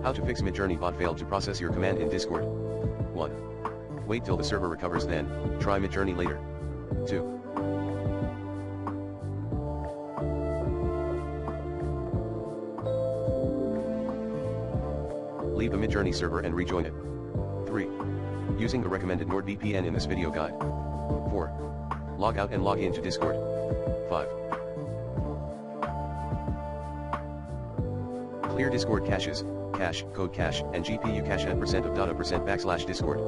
How to fix Midjourney Bot Failed to process your command in Discord. 1. Wait till the server recovers, then try Midjourney later. 2. Leave the Midjourney server and rejoin it. 3. Using the recommended NordVPN in this video guide. 4. Log out and log in to Discord. 5. Clear Discord caches, cache, code cache, and GPU cache at %of data %\discord.